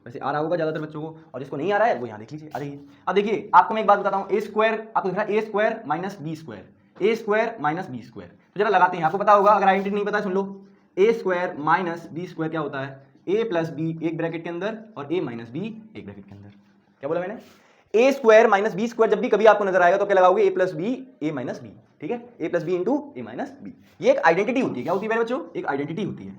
वैसे आ रहा होगा ज़्यादातर बच्चों को, और जिसको नहीं आ रहा है वो यहाँ देख लीजिए, आ जाइए। अब देखिए आपको मैं एक बात बताता हूँ, ए स्क्वायर आपको दिख रहा है ए स्क्वायर माइनस बी स्क्वायर, ए स्क्वायर माइनस बी स्क्वायर, तो जरा लगाते हैं, आपको पता होगा, अगर आइडेंटिटी नहीं पता सुन लो, ए स्क्वायर माइनस बी स्क्वायर क्या होता है, ए प्लस बी एक ब्रैकेट के अंदर और ए माइनस बी एक ब्रैकेट के अंदर। क्या बोला मैंने, ए स्क्वायर माइनस बी स्क्वायर जब भी कभी आपको नजर आएगा तो क्या लगाओगे, ए प्लस बी ए माइनस बी, ठीक है, a plus B into A minus B. ये एक आइडेंटिटी होती है, क्या होती है मेरे बच्चों, एक आइडेंटिटी होती है,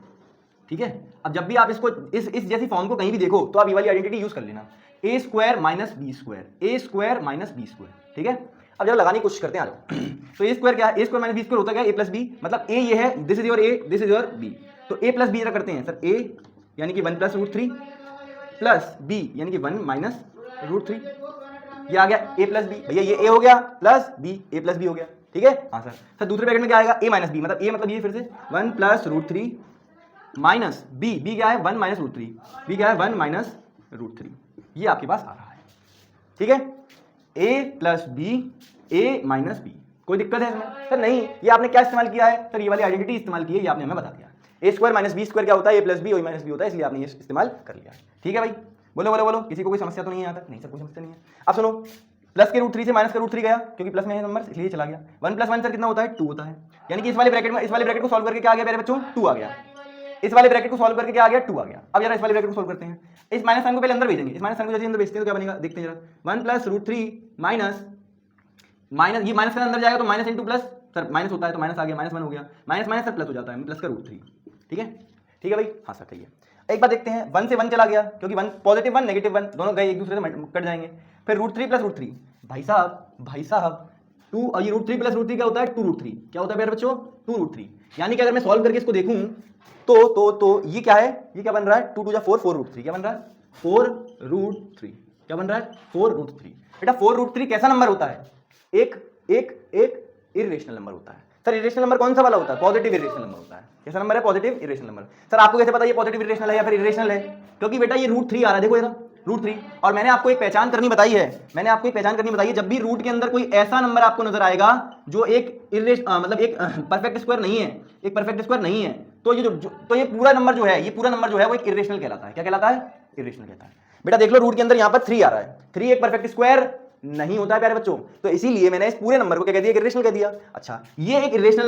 ठीक है। अब जब भी आप इसको इस जैसी फॉर्म को कहीं भी देखो तो आप ये वाली आइडेंटिटी यूज कर लेना, ए स्क्वायर माइनस बी स्क्वायर, ए स्क्वायर माइनस बी स्क्वायर, ठीक है। अब जरा लगाने की कोशिश करते हैं, आ जाओ। तो ए स्क्वायर क्या है, ए स्क्वायर माइनस बी स्क्वायर होता है क्या, ए प्लस बी, मतलब ए ये है, this is your A, this is your B, तो ए प्लस बी जरा करते हैं सर, ए यानी कि 1 प्लस रूट 3 प्लस बी यानी कि 1 माइनस रूट 3, ये आ गया ए प्लस बी, भैया ये ए हो गया प्लस बी, ए प्लस बी हो गया, ठीक है। हाँ सर दूसरे ब्रैकेट में क्या आएगा, ए माइनस बी, मतलब ए मतलब ये फिर से 1 plus root 3 minus B, B क्या है 1 माइनस रूट 3, बी क्या है 1 माइनस रूट 3, ये आपके पास आ रहा है, ठीक है। A plus B A minus B, कोई दिक्कत है इसमें सर? नहीं, ये आपने क्या इस्तेमाल किया है सर, ये वाली आइडेंटिटी इस्तेमाल की है, ये आपने हमें बता दिया, a square minus b square क्या होता है, ए प्लस बी ओ माइनस बी होता है, इसलिए आपने ये इस्तेमाल कर लिया है, ठीक है भाई। बोलो बोलो बोलो, किसी को कोई समस्या तो नहीं है यहाँ तक? नहीं सर कोई समस्या नहीं है। अब सुनो, प्लस के रूट 3 से माइनस का रूट 3 गया, क्योंकि प्लस में है नंबर इसलिए चला गया, 1 प्लस 1 सर कितना होता है, 2 होता है, यानी कि इस वाले ब्रैकेट में, इस वाले ब्रैकेट को सॉल्व करके क्या आ गया मेरे बच्चों, 2 आ गया, इस वाले ब्रैकेट को सॉल्व करके क्या आ गया, 2 आ गया। अब जरा इस वाले ब्रैकेट को सॉल्व करते हैं, इस माइनस साइन को पहले अंदर भेजेंगे, इस माइनस साइन को जैसे अंदर भेजते हैं तो क्या बनेगा, देखते हैं जरा, 1 प्लस रूट 3 माइनस माइनस, ये माइनस के अंदर जाएगा तो minus into plus, sir minus होता है तो माइनस आ गया, माइनस 1 हो गया, माइनस माइनस सर प्लस हो जाता है, प्लस का रूट 3, ठीक है, ठीक है भाई। हाँ सर सही है। एक बात देखते हैं, 1 से 1 चला गया, क्योंकि 1 पॉजिटिव 1 नेगेटिव 1 दोनों गए एक दूसरे से कट जाएंगे, फिर रूट 3 प्लस रूट 3, भाई साहब 2, और ये रूट 3 प्लस रूट 3 क्या होता है, 2 रूट 3, क्या होता है मेरे बच्चों, 2 रूट 3, यानी कि अगर मैं सॉल्व करके इसको देखूं तो ये क्या है, ये क्या बन रहा है, 2 2 जा 4, 4 रूट 3, क्या बन रहा है, 4 रूट 3, क्या बन रहा है, 4 रूट 3। बेटा 4 रूट 3 कैसा नंबर होता है, एक इरेशनल नंबर होता है। सर इरेशनल नंबर कौन सा वाला होता है, पॉजिटिव इरेशनल नंबर होता है। कैसा नंबर है, पॉजिटिव इरेशनल नंबर। सर आपको कैसे पता ये पॉजिटिव इरेशनल है या फिर इरेशनल है, क्योंकि बेटा ये रूट 3 आ रहा है, देखो जरा रूट 3, और मैंने आपको एक पहचान करनी बताई है, जब भी रूट के अंदर कोई ऐसा नंबर आपको नजर आएगा जो एक मतलब एक परफेक्ट स्क्वायर नहीं है, तो ये पूरा नंबर जो है, वो एक इरेशनल कहलाता है। क्या कहलाता है, इरेशनल कहता है। बेटा देख लो रूट के अंदर यहाँ पर 3 आ रहा है, 3 एक परफेक्ट स्क्वायर नहीं होता है प्यारे बच्चों, तो इसीलिए मैंने इस पूरे नंबर को क्या कह दिया, इरेशनल कह दिया। अच्छा ये एक इरेशनल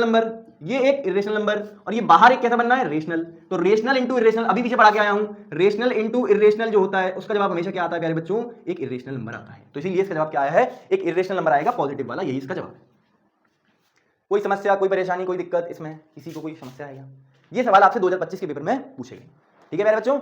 नंबर, और ये बाहर एक कैसा बनना है, रेशनल, तो रेशनल इंटू इरेशनल, अभी पीछे पढ़ा के आया हूं, रेशनल इंटू इरेशनल जो होता है उसका जवाब हमेशा क्या आता है प्यारे बच्चों, एक इरेशनल नंबर आता है, तो इसीलिए इसका जवाब क्या आया है, एक इरेशनल नंबर आएगा, पॉजिटिव वाला, यही इसका जवाब है। कोई समस्या, कोई परेशानी, कोई दिक्कत इसमें, किसी को कोई समस्या है? ये सवाल आपसे 2025 के पेपर में पूछे गए, ठीक है प्यारे बच्चों।